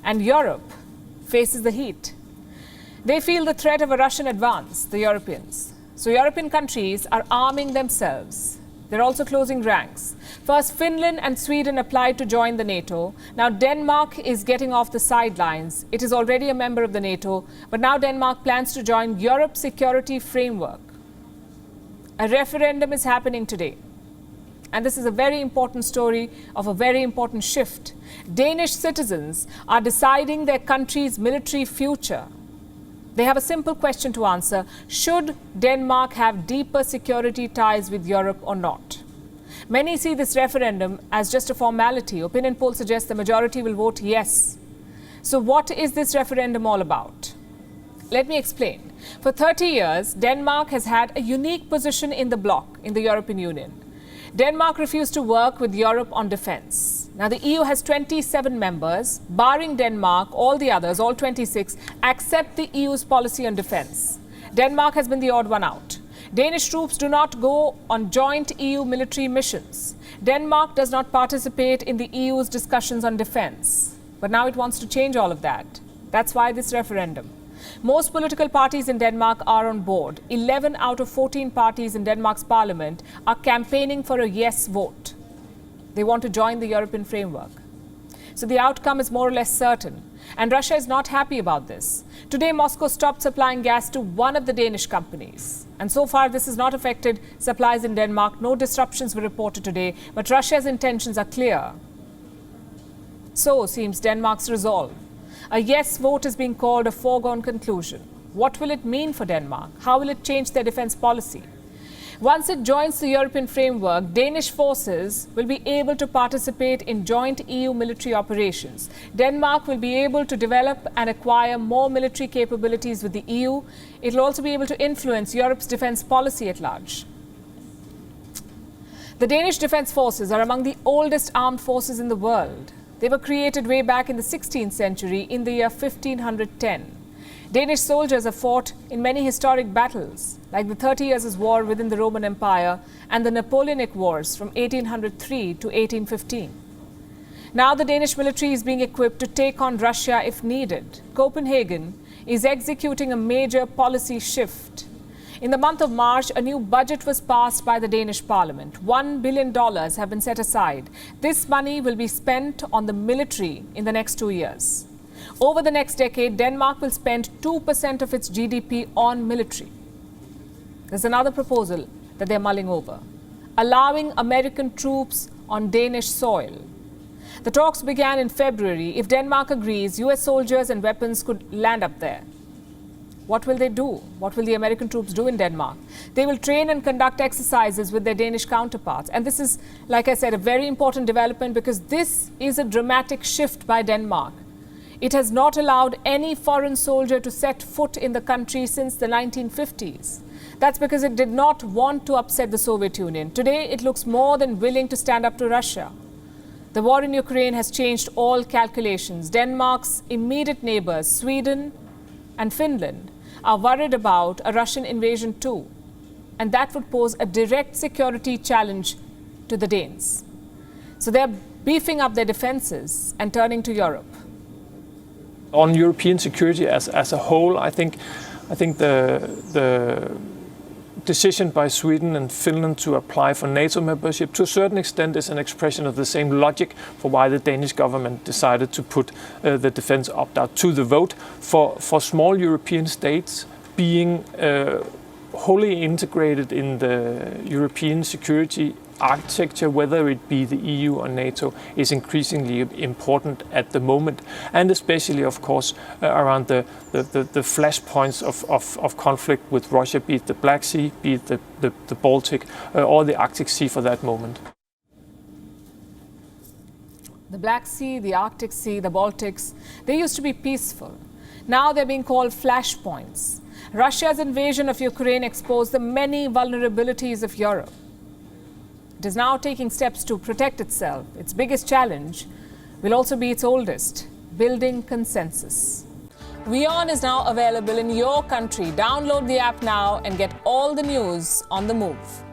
And Europe faces the heat. They feel the threat of a Russian advance, the Europeans. So European countries are arming themselves. They're also closing ranks. First, Finland and Sweden applied to join the NATO. Now, Denmark is getting off the sidelines. It is already a member of the NATO, but now Denmark plans to join Europe's security framework. A referendum is happening today. And this is a very important story of a very important shift. Danish citizens are deciding their country's military future. They have a simple question to answer. Should Denmark have deeper security ties with Europe or not? Many see this referendum as just a formality. Opinion polls suggest the majority will vote yes. So what is this referendum all about? Let me explain. For 30 years, Denmark has had a unique position in the bloc, in the European Union. Denmark refused to work with Europe on defense. Now, the EU has 27 members. Barring Denmark, all the others, all 26, accept the EU's policy on defense. Denmark has been the odd one out. Danish troops do not go on joint EU military missions. Denmark does not participate in the EU's discussions on defense. But now it wants to change all of that. That's why this referendum. Most political parties in Denmark are on board. 11 out of 14 parties in Denmark's parliament are campaigning for a yes vote. They want to join the European framework. So the outcome is more or less certain. And Russia is not happy about this. Today, Moscow stopped supplying gas to one of the Danish companies. And so far, this has not affected supplies in Denmark. No disruptions were reported today. But Russia's intentions are clear. So seems Denmark's resolve. A yes vote is being called a foregone conclusion. What will it mean for Denmark? How will it change their defense policy? Once it joins the European framework, Danish forces will be able to participate in joint EU military operations. Denmark will be able to develop and acquire more military capabilities with the EU. It will also be able to influence Europe's defense policy at large. The Danish defense forces are among the oldest armed forces in the world. They were created way back in the 16th century in the year 1510. Danish soldiers have fought in many historic battles, like the 30 Years' War within the Roman Empire and the Napoleonic Wars from 1803 to 1815. Now the Danish military is being equipped to take on Russia if needed. Copenhagen is executing a major policy shift. In the month of March, a new budget was passed by the Danish parliament. $1 billion have been set aside. This money will be spent on the military in the next 2 years. Over the next decade, Denmark will spend 2% of its GDP on military. There's another proposal that they're mulling over, allowing American troops on Danish soil. The talks began in February. If Denmark agrees, US soldiers and weapons could land up there. What will they do? What will the American troops do in Denmark? They will train and conduct exercises with their Danish counterparts. And this is, like I said, a very important development because this is a dramatic shift by Denmark. It has not allowed any foreign soldier to set foot in the country since the 1950s. That's because it did not want to upset the Soviet Union. Today, it looks more than willing to stand up to Russia. The war in Ukraine has changed all calculations. Denmark's immediate neighbors, Sweden and Finland, are worried about a Russian invasion too. And that would pose a direct security challenge to the Danes. So they're beefing up their defenses and turning to Europe. On European security as a whole, I think the decision by Sweden and Finland to apply for NATO membership to a certain extent is an expression of the same logic for why the Danish government decided to put the defense opt-out to the vote. For small European states, being wholly integrated in the European security architecture, whether it be the EU or NATO, is increasingly important at the moment, and especially, of course, around the flashpoints of conflict with Russia, be it the Black Sea, be it the Baltic, or the Arctic Sea for that moment. The Black Sea, the Arctic Sea, the Baltics, they used to be peaceful. Now they're being called flashpoints. Russia's invasion of Ukraine exposed the many vulnerabilities of Europe. It is now taking steps to protect itself. Its biggest challenge will also be its oldest, building consensus. WION is now available in your country. Download the app now and get all the news on the move.